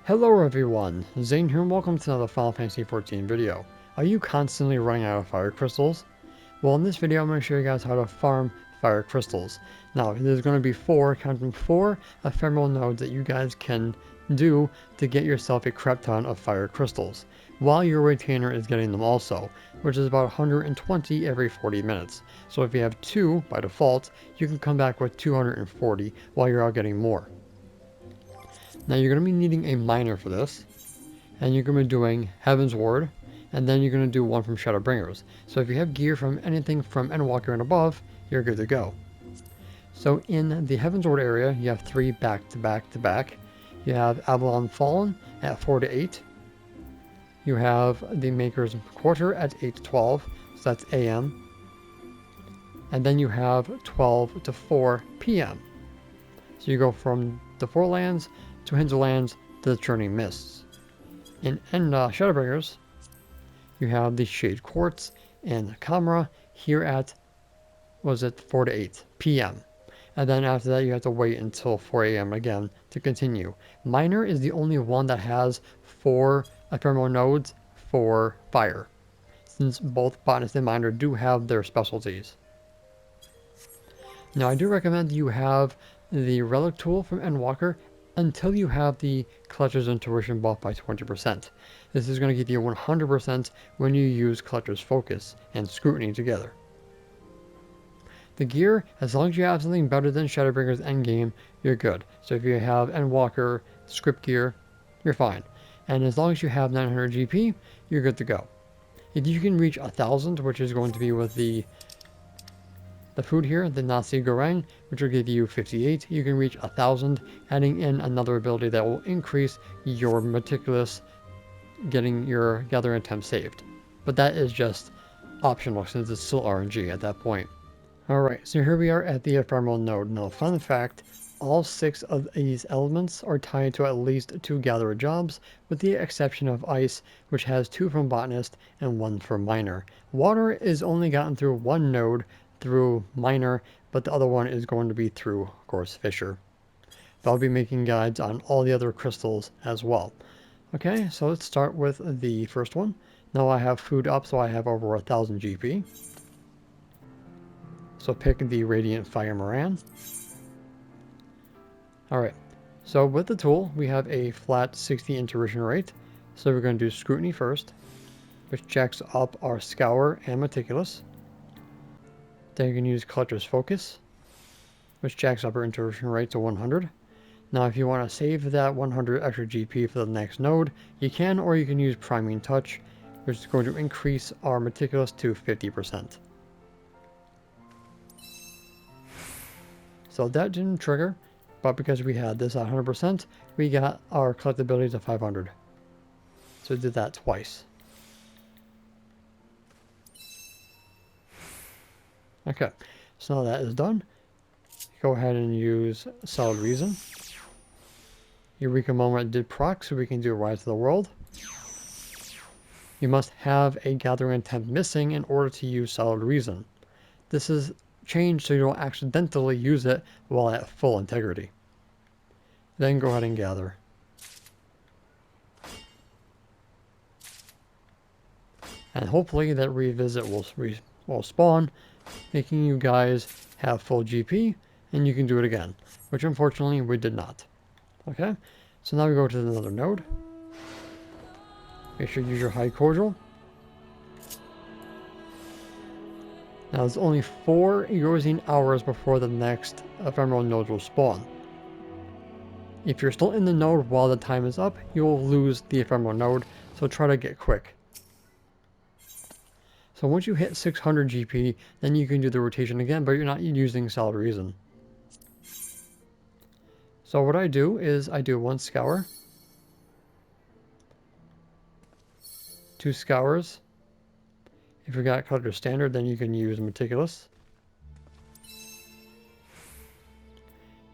Hello everyone, Zane here and welcome to another Final Fantasy XIV video. Are you constantly running out of fire crystals? Well, in this video I'm going to show you guys how to farm fire crystals. Now, there's going to be counting four ephemeral nodes that you guys can do to get yourself a crap ton of fire crystals, while your retainer is getting them also, which is about 120 every 40 minutes. So if you have two by default, you can come back with 240 while you're out getting more. Now you're going to be needing a miner for this, and you're going to be doing Heaven's Ward, and then you're going to do one from Shadowbringers. So if you have gear from anything from Endwalker and above, you're good to go. So in the Heaven's Ward area, you have three back to back to back. You have Avalon Fallen at 4 to 8. You have the Maker's Quarter at 8 to 12, so that's AM. And then you have 12 to 4 PM. So you go from the forelands to hinterlands to the churning mists. In Shadowbringers, you have the shade quartz and komra here at 4 to 8 PM. And then after that you have to wait until 4 AM again to continue. Miner is the only one that has 4 ephemeral nodes for fire, since both botanist and miner do have their specialties. Now I do recommend you have the relic tool from Endwalker until you have the Collector's Intuition buff by 20%. This is going to give you 100% when you use Collector's Focus and Scrutiny together. The gear, as long as you have something better than Shadowbringer's endgame, you're good. So if you have Endwalker script gear, you're fine. And as long as you have 900 GP, you're good to go. If you can reach 1000, which is going to be with the food here, the Nasi Goreng, which will give you 58, you can reach 1000, adding in another ability that will increase your meticulous getting your gathering attempt saved. But that is just optional since it's still RNG at that point. Alright, so here we are at the ephemeral node. Now, fun fact, all 6 of these elements are tied to at least 2 gatherer jobs, with the exception of ice, which has 2 from botanist and 1 from miner. Water is only gotten through 1 node through miner, but the other one is going to be through, of course, fisher. But I'll be making guides on all the other crystals as well. Okay, so let's start with the first one. Now I have food up, so I have over 1000 GP. So pick the Radiant Fire Moraine. Alright, so with the tool, we have a flat 60 intuition rate. So we're going to do Scrutiny first, which jacks up our Scour and Meticulous. Then you can use Collector's Focus, which jacks up our intuition rate to 100. Now if you want to save that 100 extra GP for the next node, you can, or you can use Priming Touch, which is going to increase our Meticulous to 50%. So that didn't trigger, but because we had this at 100%, we got our collectability to 500. So we did that twice. Okay, so now that is done, go ahead and use Solid Reason. Eureka moment did procs, so we can do Rise of the World. You must have a gathering attempt missing in order to use Solid Reason. This is changed so you don't accidentally use it while at full integrity. Then go ahead and gather. And hopefully that revisit will spawn, making you guys have full GP, and you can do it again, which unfortunately we did not. Okay, so now we go to another node. Make sure you use your High Cordial. Now there's only 4 Eureka hours before the next ephemeral node will spawn. If you're still in the node while the time is up, you will lose the ephemeral node, so try to get quick. So once you hit 600 GP, then you can do the rotation again, but you're not using Solid Reason. So what I do is I do 1 Scour, 2 Scours. If you got Collector Standard, then you can use Meticulous.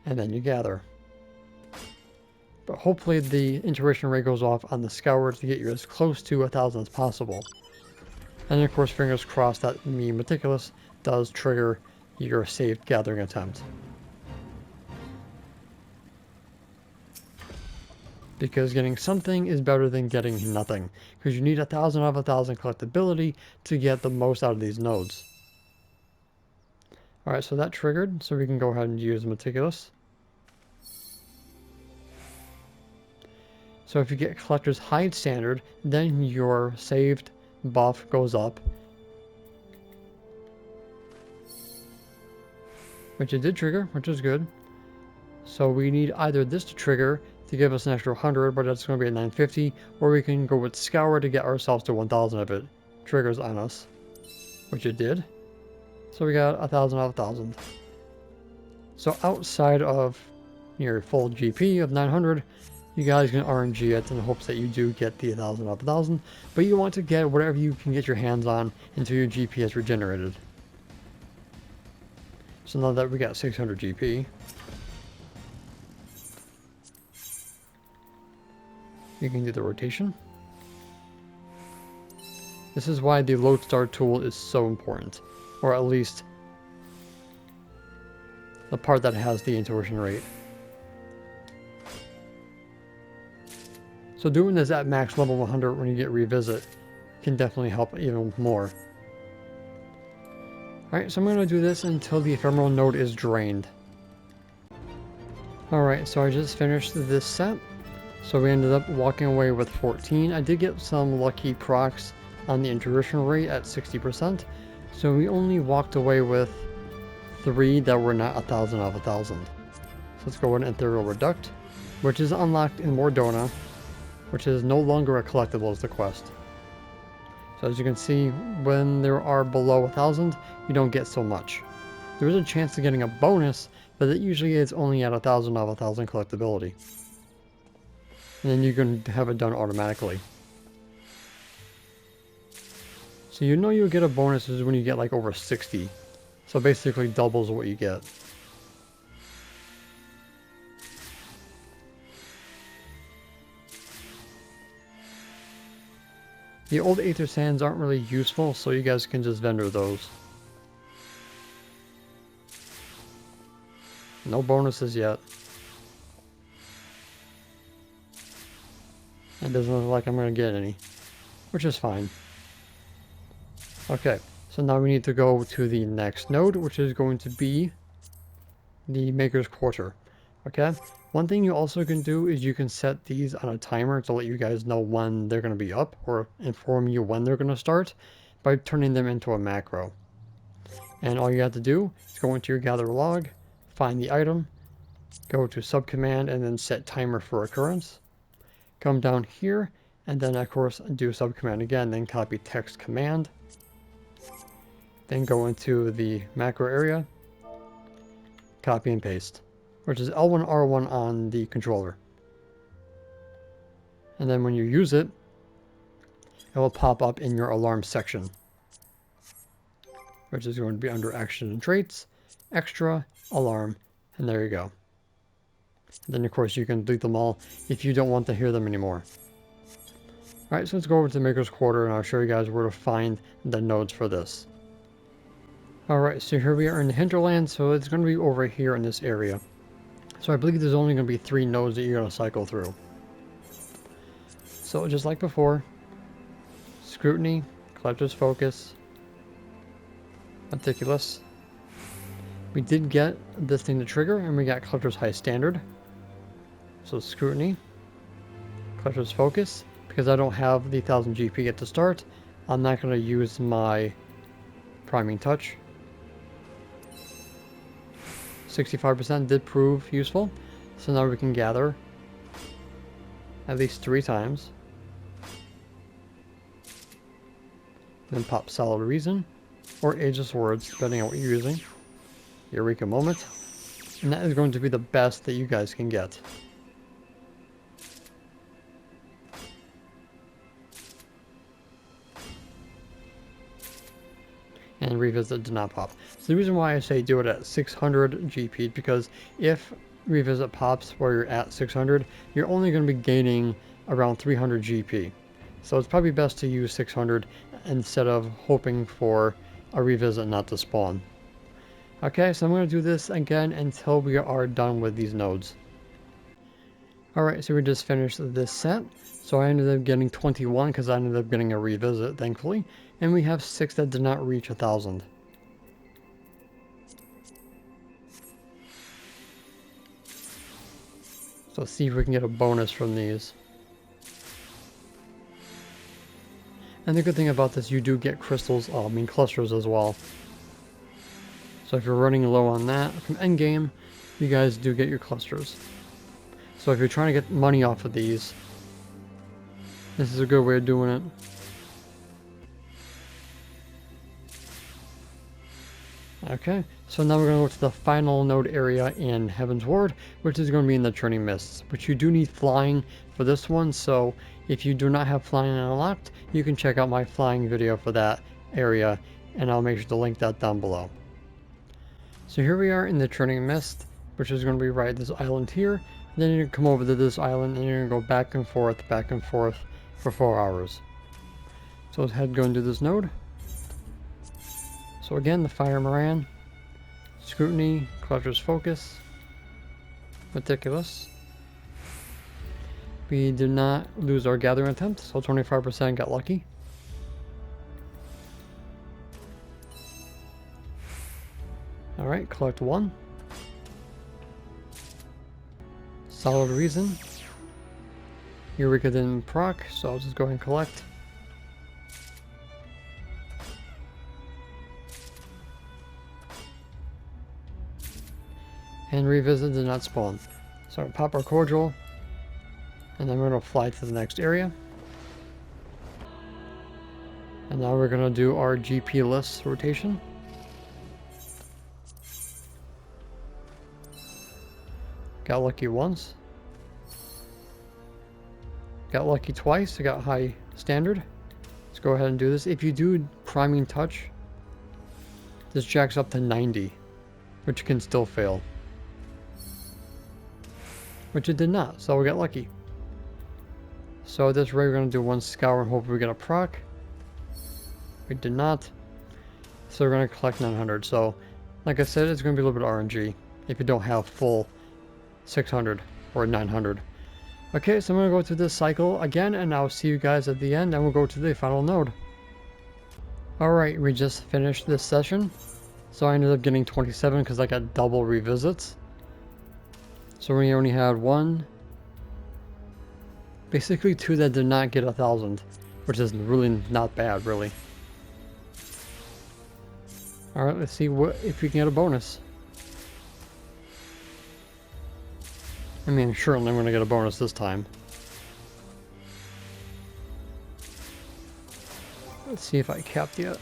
And then you gather. But hopefully the intuition rate goes off on the Scour to get you as close to 1000 as possible. And of course, fingers crossed that Meticulous does trigger your saved gathering attempt. because getting something is better than getting nothing, because you need 1,000 out of 1,000 collectability to get the most out of these nodes. Alright, so that triggered, so we can go ahead and use meticulous. So if you get collector's hide standard, then your saved buff goes up, which it did trigger, which is good. So we need either this to trigger to give us an extra 100, but that's going to be at 950, or we can go with Scour to get ourselves to 1,000 if it triggers on us, which it did. So we got 1,000 out of 1,000. So outside of your full GP of 900, you guys can RNG it in hopes that you do get the 1,000 out of 1,000, but you want to get whatever you can get your hands on until your GP is regenerated. So now that we got 600 GP, you can do the rotation. This is why the lodestar tool is so important, or at least the part that has the intuition rate. So doing this at max level 100 when you get revisit can definitely help even more. Alright, so I'm going to do this until the ephemeral node is drained. Alright, so I just finished this set. So we ended up walking away with 14. I did get some lucky procs on the intuition rate at 60%. So we only walked away with 3 that were not 1,000 out of 1,000. So let's go with an Aetherial Reduct, which is unlocked in Mordona, which is no longer a collectible as the quest. So as you can see, when there are below 1,000, you don't get so much. There is a chance of getting a bonus, but it usually is only at 1,000 out of 1,000 collectability. And then you can have it done automatically. So you know you'll get a bonus is when you get like over 60. So basically doubles what you get. The old Aether Sands aren't really useful, so you guys can just vendor those. No bonuses yet. It doesn't look like I'm going to get any, which is fine. Okay, so now we need to go to the next node, which is going to be the Maker's Quarter. Okay, one thing you also can do is you can set these on a timer to let you guys know when they're going to be up, or inform you when they're going to start by turning them into a macro. And all you have to do is go into your gather log, find the item, go to subcommand, and then set timer for occurrence. Come down here, and then of course do subcommand again, then copy text command. Then go into the macro area, copy and paste, which is L1 R1 on the controller. And then when you use it, it will pop up in your alarm section, which is going to be under action and traits, extra, alarm, and there you go. And then of course you can delete them all if you don't want to hear them anymore. Alright, so let's go over to Maker's Quarter and I'll show you guys where to find the nodes for this. Alright, so here we are in the hinterlands, so it's going to be over here in this area. So I believe there's only going to be 3 nodes that you're going to cycle through. So just like before, scrutiny, collector's focus, meticulous. We did get this thing to trigger and we got collector's high standard. So scrutiny, collector's focus, because I don't have the 1,000 GP yet to start, I'm not going to use my priming touch. 65% did prove useful, so now we can gather at least 3 times. Then pop Solid Reason, or Ageless Words, depending on what you're using. Eureka Moment, and that is going to be the best that you guys can get. And Revisit did not pop. So the reason why I say do it at 600 GP, because if Revisit pops where you're at 600, you're only going to be gaining around 300 GP. So it's probably best to use 600 instead of hoping for a Revisit not to spawn. Okay, so I'm going to do this again until we are done with these nodes. Alright, so we just finished this set. So I ended up getting 21 because I ended up getting a revisit, thankfully. And we have 6 that did not reach 1,000. So let's see if we can get a bonus from these. And the good thing about this, you do get crystals, clusters as well. So if you're running low on that from endgame, you guys do get your clusters. So if you're trying to get money off of these, this is a good way of doing it. Okay, so now we're going to go to the final node area in Heaven's Ward, which is going to be in the Churning Mists. But you do need flying for this one, so if you do not have flying unlocked, you can check out my flying video for that area, and I'll make sure to link that down below. So here we are in the Churning Mist, which is going to be right at this island here. Then you're going to come over to this island, and you're going to go back and forth for 4 hours. So let's head go into this node. So again, the Fire Moraine, Scrutiny, Collector's Focus, Meticulous. We did not lose our gathering attempt, so 25% got lucky. Alright, collect 1. Solid Reason. Eureka didn't proc, so I'll just go ahead and collect. And Revisit did not spawn. So pop our cordial, and then we're going to fly to the next area. And now we're going to do our GP list rotation. Got lucky once. Got lucky twice. I got high standard. Let's go ahead and do this. If you do priming touch, this jacks up to 90, which can still fail. Which it did not, so we got lucky. So this way we're going to do 1 scour and hope we get a proc. We did not. So we're going to collect 900. So like I said, it's going to be a little bit RNG if you don't have full 600 or 900. Okay, so I'm going to go through this cycle again, and I'll see you guys at the end, and we'll go to the final node. Alright, we just finished this session. So I ended up getting 27 because I got double revisits. So we only had 1, basically 2 that did not get 1,000, which is really not bad, really. Alright, let's see if we can get a bonus. I mean, surely I'm going to get a bonus this time. Let's see if I capped yet.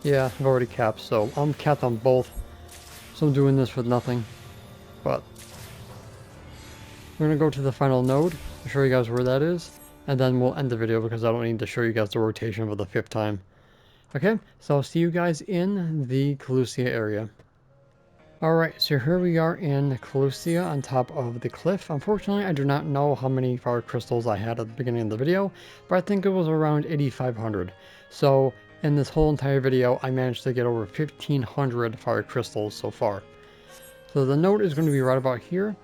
Yeah, I've already capped, so I'm capped on both. So I'm doing this with nothing. But we're going to go to the final node. I'll show you guys where that is. And then we'll end the video because I don't need to show you guys the rotation for the 5th time. Okay, so I'll see you guys in the Kholusia area. Alright, so here we are in Kholusia on top of the cliff. Unfortunately, I do not know how many fire crystals I had at the beginning of the video, but I think it was around 8,500. So in this whole entire video, I managed to get over 1,500 fire crystals so far. So the node is going to be right about here.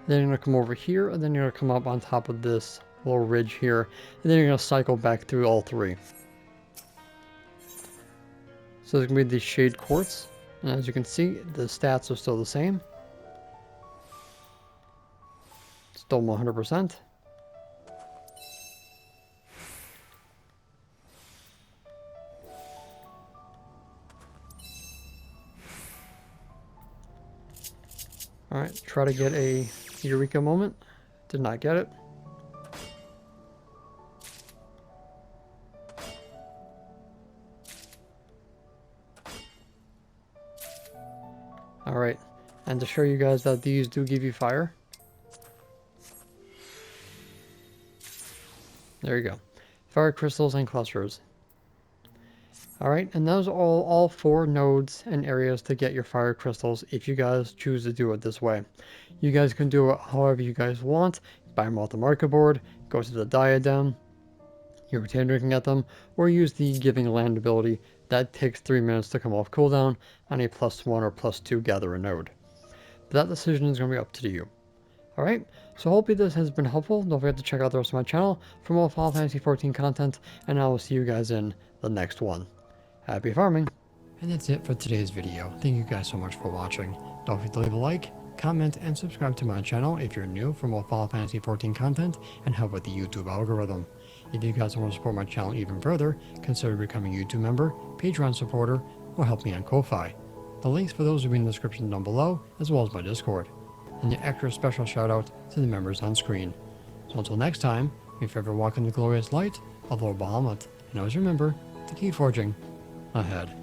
Then you're going to come over here, and then you're going to come up on top of this little ridge here, and then you're going to cycle back through all 3. So there's going to be the shade quartz. And as you can see, the stats are still the same. Still 100%. Alright, try to get a Eureka moment. Did not get it. Alright, and to show you guys that these do give you fire. There you go. Fire crystals and clusters. Alright, and those are all 4 nodes and areas to get your fire crystals if you guys choose to do it this way. You guys can do it however you guys want. Buy them off the market board, go to the diadem, you retain looking at them, or use the giving land ability. That takes 3 minutes to come off cooldown on a +1 or +2 gatherer node. But that decision is going to be up to you. Alright, so hopefully this has been helpful. Don't forget to check out the rest of my channel for more Final Fantasy XIV content, and I will see you guys in the next one. Happy farming! And that's it for today's video. Thank you guys so much for watching. Don't forget to leave a like, comment, and subscribe to my channel if you're new for more Final Fantasy XIV content and help with the YouTube algorithm. If you guys want to support my channel even further, consider becoming a YouTube member, Patreon supporter, or help me on Ko-Fi. The links for those will be in the description down below, as well as my Discord. And the extra special shout out to the members on screen. So until next time, may you forever walk in the glorious light of Lord Bahamut, and always remember to keep forging ahead.